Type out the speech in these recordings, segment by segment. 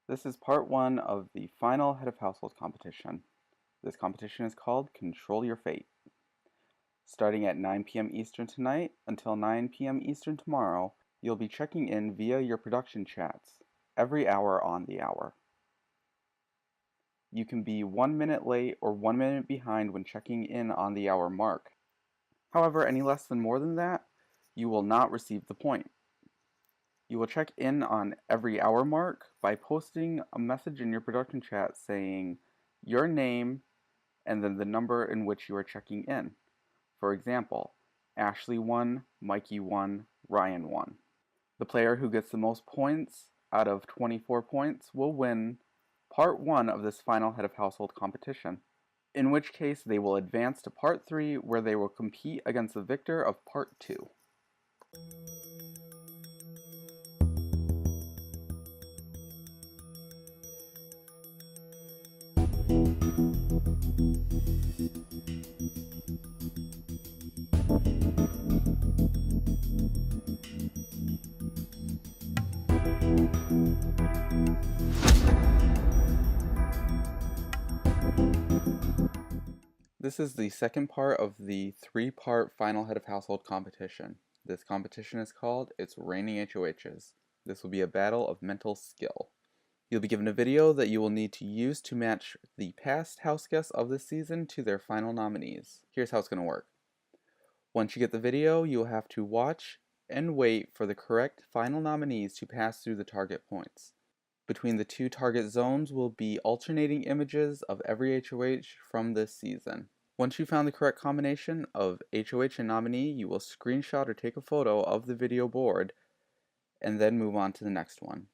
This is part one of the final Head of Household competition. This competition is called Control Your Fate. Starting at 9 p.m. Eastern tonight until 9 p.m. Eastern tomorrow, you'll be checking in via your production chats, every hour on the hour. You can be 1 minute late or 1 minute behind when checking in on the hour mark. However, any less than more than that, you will not receive the point. You will check in on every hour mark by posting a message in your production chat saying your name and then the number in which you are checking in. For example, Ashley 1, Mikey 1, Ryan 1. The player who gets the most points out of 24 points will win part 1 of this final Head of Household competition, in which case they will advance to part 3 where they will compete against the victor of part 2. This is the second part of the 3-part final Head of Household competition. This competition is called It's Raining HOHs. This will be a battle of mental skill. You'll be given a video that you will need to use to match the past house guests of this season to their final nominees. Here's how it's going to work. Once you get the video, you'll have to watch and wait for the correct final nominees to pass through the target points. Between the two target zones will be alternating images of every HOH from this season. Once you found the correct combination of HOH and nominee, you will screenshot or take a photo of the video board and then move on to the next one.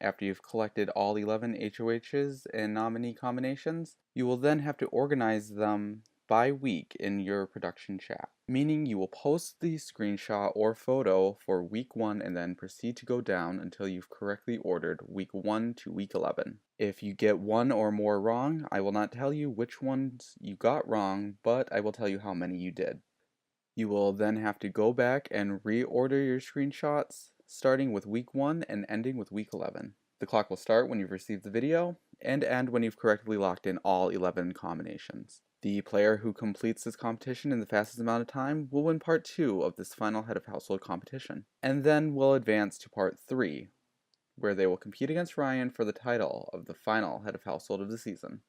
After you've collected all 11 HOHs and nominee combinations, you will then have to organize them by week in your production chat, meaning you will post the screenshot or photo for week 1 and then proceed to go down until you've correctly ordered week 1 to week 11. If you get one or more wrong, I will not tell you which ones you got wrong, but I will tell you how many you did. You will then have to go back and reorder your screenshots, starting with week 1 and ending with week 11. The clock will start when you've received the video and end when you've correctly locked in all 11 combinations. The player who completes this competition in the fastest amount of time will win part 2 of this final Head of Household competition, and then will advance to part 3, where they will compete against Ryan for the title of the final Head of Household of the season.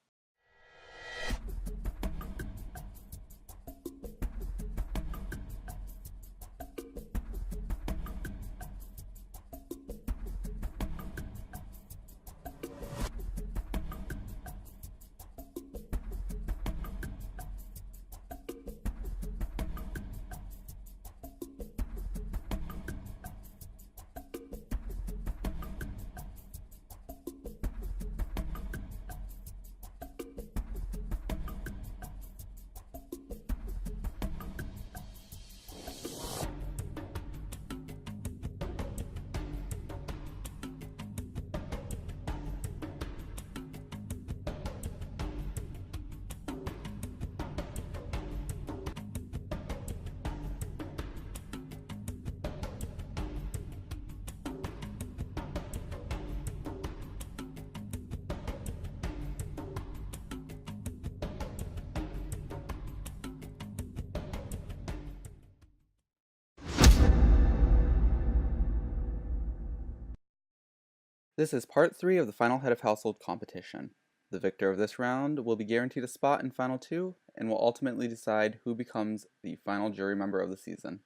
This is part 3 of the final Head of Household competition. The victor of this round will be guaranteed a spot in Final 2 and will ultimately decide who becomes the final jury member of the season.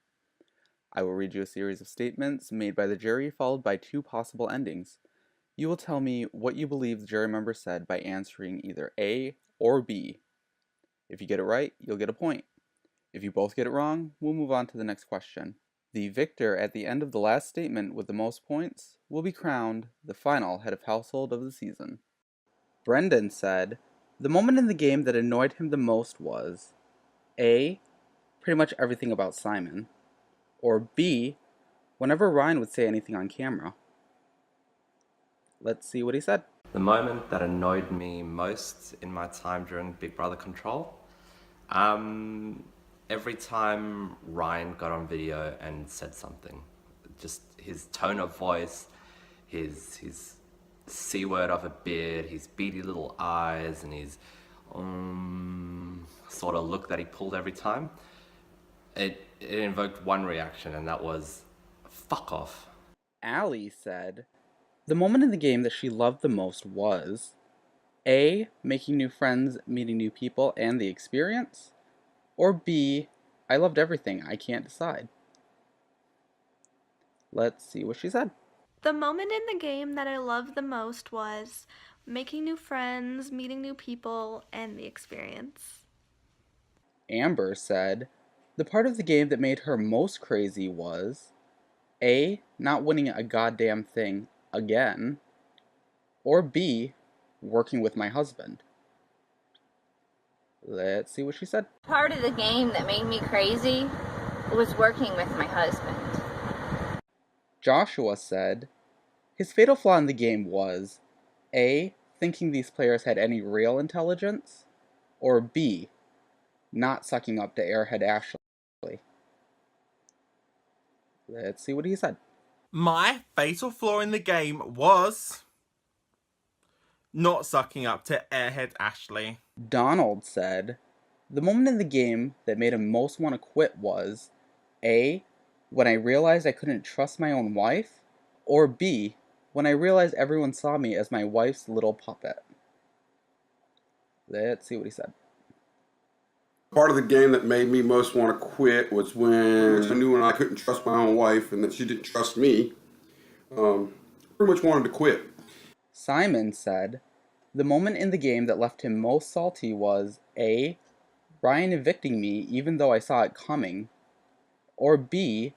I will read you a series of statements made by the jury followed by 2 possible endings. You will tell me what you believe the jury member said by answering either A or B. If you get it right, you'll get a point. If you both get it wrong, we'll move on to the next question. The victor at the end of the last statement with the most points will be crowned the final Head of Household of the season. Brendan said, the moment in the game that annoyed him the most was A. Pretty much everything about Simon, or B. Whenever Ryan would say anything on camera. Let's see what he said. The moment that annoyed me most in my time during Big Brother Control, every time Ryan got on video and said something, just his tone of voice, his C-word of a beard, his beady little eyes, and his sort of look that he pulled every time. It invoked one reaction, and that was, fuck off. Allie said, the moment in the game that she loved the most was A. Making new friends, meeting new people, and the experience, or B. I loved everything, I can't decide. Let's see what she said. The moment in the game that I loved the most was making new friends, meeting new people, and the experience. Amber said, the part of the game that made her most crazy was A. Not winning a goddamn thing again, or B. Working with my husband. Let's see what she said. Part of the game that made me crazy was working with my husband. Joshua said, his fatal flaw in the game was A. Thinking these players had any real intelligence, or B. Not sucking up to Airhead Ashley. Let's see what he said. My fatal flaw in the game was not sucking up to Airhead Ashley. Donald said, the moment in the game that made him most want to quit was A. When I realized I couldn't trust my own wife, or B. When I realized everyone saw me as my wife's little puppet. Let's see what he said. Part of the game that made me most want to quit was when I knew I couldn't trust my own wife and that she didn't trust me. Pretty much wanted to quit. Simon said, the moment in the game that left him most salty was A. Ryan evicting me even though I saw it coming, or B.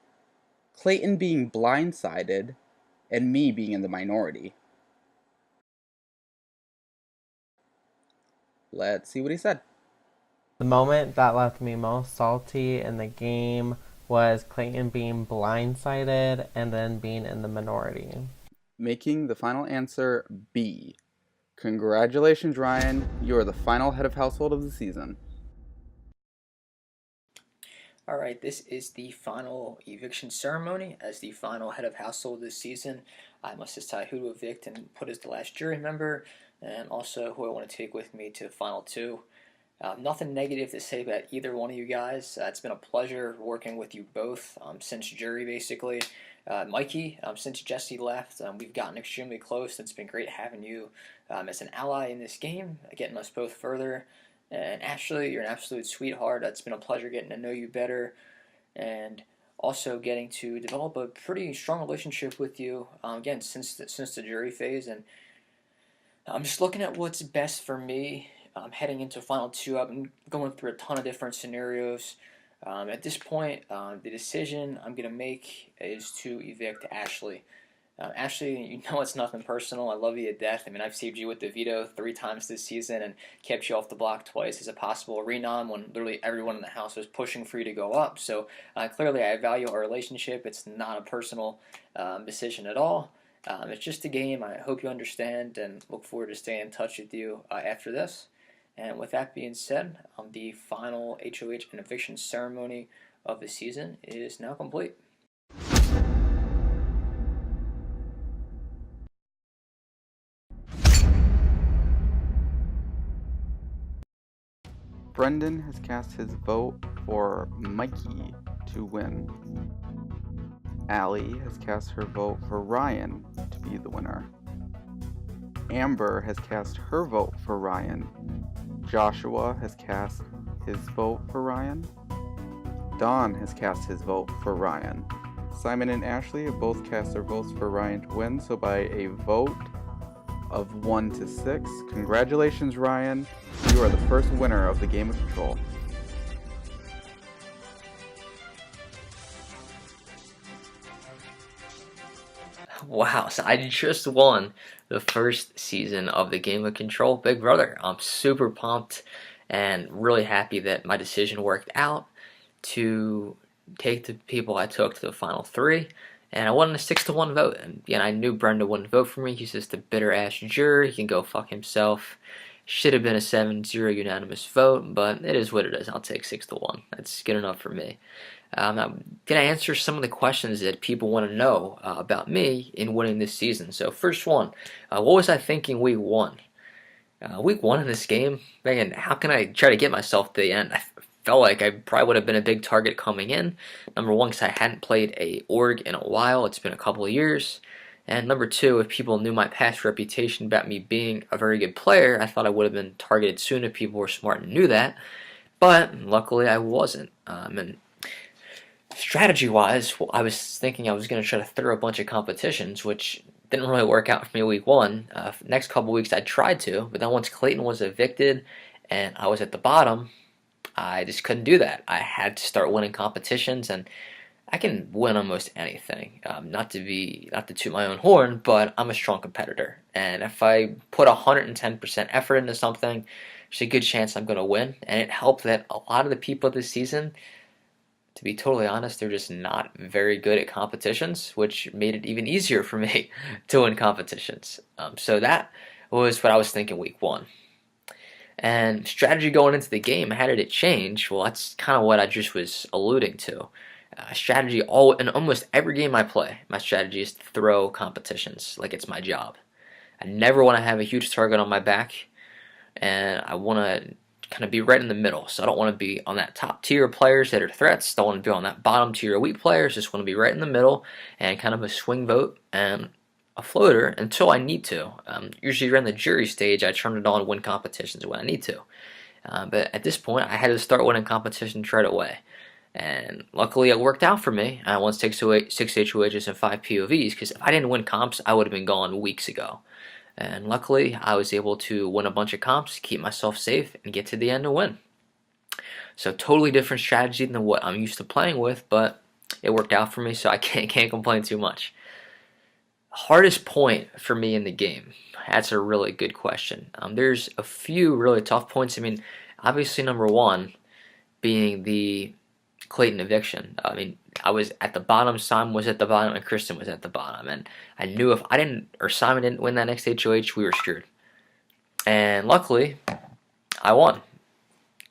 Clayton being blindsided and me being in the minority. Let's see what he said. The moment that left me most salty in the game was Clayton being blindsided and then being in the minority. Making the final answer B. Congratulations, Ryan. You are the final head of household of the season. Alright, this is the final eviction ceremony. As the final head of household this season, I must decide who to evict and put as the last jury member, and also who I want to take with me to the final two. Nothing negative to say about either one of you guys. It's been a pleasure working with you both since jury, basically. Mikey, since Jesse left, we've gotten extremely close. It's been great having you as an ally in this game, getting us both further. And Ashley, you're an absolute sweetheart. It's been a pleasure getting to know you better, and also getting to develop a pretty strong relationship with you, again, since the jury phase. And I'm just looking at what's best for me. Heading into final two, I've been going through a ton of different scenarios. At this point, the decision I'm going to make is to evict Ashley. Ashley, you know it's nothing personal. I love you to death. I mean, I've saved you with the veto 3 times this season and kept you off the block twice as a possible renom when literally everyone in the house was pushing for you to go up. So clearly I value our relationship. It's not a personal decision at all. It's just a game. I hope you understand and look forward to staying in touch with you after this. And with that being said, the final HOH and eviction ceremony of the season is now complete. Brendan has cast his vote for Mikey to win. Allie has cast her vote for Ryan to be the winner. Amber has cast her vote for Ryan. Joshua has cast his vote for Ryan. Don has cast his vote for Ryan. Simon and Ashley have both cast their votes for Ryan to win, so by a vote of 1 to 6, congratulations, Ryan. You are the first winner of the Game of Control. Wow, so I just won the first season of the Game of Control Big Brother. I'm super pumped and really happy that my decision worked out to take the people I took to the final 3. And I won a 6-1 vote. And again, I knew Brenda wouldn't vote for me. He's just a bitter-ass juror. He can go fuck himself. Should have been a 7-0 unanimous vote, but it is what it is. I'll take 6-1. That's good enough for me. I'm going to answer some of the questions that people want to know about me in winning this season. So first one, what was I thinking week 1? Week 1 in this game, man, how can I try to get myself to the end? I felt like I probably would have been a big target coming in. Number 1, because I hadn't played a org in a while. It's been a couple of years. And number 2, if people knew my past reputation about me being a very good player, I thought I would have been targeted soon if people were smart and knew that. But luckily I wasn't. And strategy-wise, I was thinking I was going to try to throw a bunch of competitions, which didn't really work out for me week 1. Next couple weeks I tried to, but then once Clayton was evicted and I was at the bottom, I just couldn't do that. I had to start winning competitions, and I can win almost anything. Not to toot my own horn, but I'm a strong competitor, and if I put 110% effort into something, there's a good chance I'm going to win. And it helped that a lot of the people this season, to be totally honest, they're just not very good at competitions, which made it even easier for me to win competitions. So that was what I was thinking week 1. And strategy going into the game, how did it change? Well, that's kind of what I just was alluding to. Strategy in almost every game I play, my strategy is to throw competitions like it's my job. I never want to have a huge target on my back, and I want to kind of be right in the middle. So I don't want to be on that top tier of players that are threats. Don't want to be on that bottom tier of weak players. Just want to be right in the middle and kind of a swing vote and a floater until I need to. Usually around the jury stage, I turn it on and win competitions when I need to. But at this point, I had to start winning competitions right away. And luckily, it worked out for me. I won 6 HOHs and 5 POVs, because if I didn't win comps, I would have been gone weeks ago. And luckily, I was able to win a bunch of comps, keep myself safe, and get to the end and win. So totally different strategy than what I'm used to playing with, but it worked out for me, so I can't complain too much. Hardest point for me in the game? That's a really good question. There's a few really tough points. I mean, obviously number 1 being the Clayton eviction. I mean, I was at the bottom, Simon was at the bottom, and Kristen was at the bottom. And I knew if Simon didn't win that next HOH, we were screwed. And luckily, I won.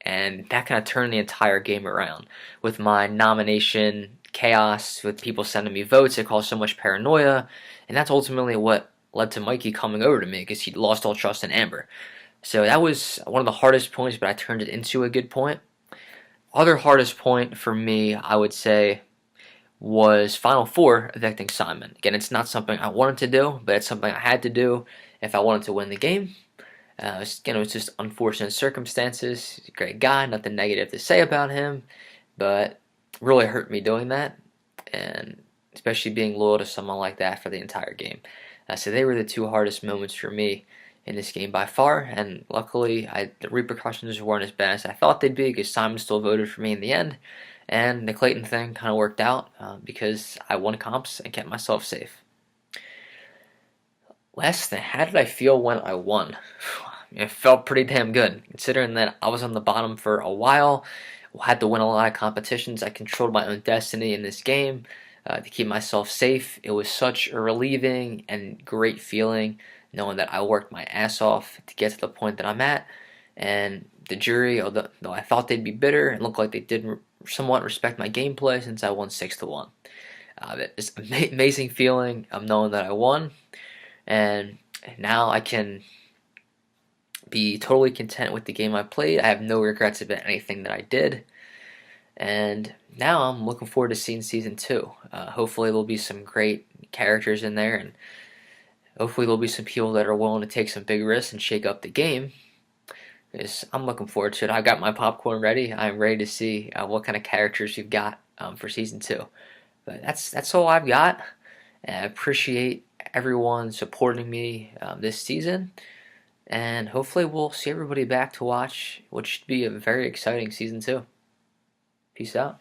And that kind of turned the entire game around. With my nomination chaos, with people sending me votes, it caused so much paranoia. And that's ultimately what led to Mikey coming over to me, because he lost all trust in Amber. So that was one of the hardest points, but I turned it into a good point. Other hardest point for me, I would say, was Final 4 evicting Simon. Again, it's not something I wanted to do, but it's something I had to do if I wanted to win the game. It was just unfortunate circumstances. He's a great guy, nothing negative to say about him, but really hurt me doing that, and especially being loyal to someone like that for the entire game. So they were the 2 hardest moments for me in this game by far, and luckily the repercussions weren't as bad as I thought they'd be, because Simon still voted for me in the end, and the Clayton thing kind of worked out because I won comps and kept myself safe. Last thing, how did I feel when I won? It felt pretty damn good, considering that I was on the bottom for a while, had to win a lot of competitions. I controlled my own destiny in this game to keep myself safe. It was such a relieving and great feeling knowing that I worked my ass off to get to the point that I'm at. And the jury, although I thought they'd be bitter, and looked like they did somewhat respect my gameplay since I won 6-1. It's an amazing feeling of knowing that I won, and now I can be totally content with the game I played. I have no regrets about anything that I did, and now I'm looking forward to seeing Season 2. Hopefully there'll be some great characters in there, and hopefully there'll be some people that are willing to take some big risks and shake up the game. I'm looking forward to it. I've got my popcorn ready. I'm ready to see what kind of characters you've got for Season 2. But that's all I've got. I appreciate everyone supporting me this season. And hopefully we'll see everybody back to watch what should be a very exciting Season 2. Peace out.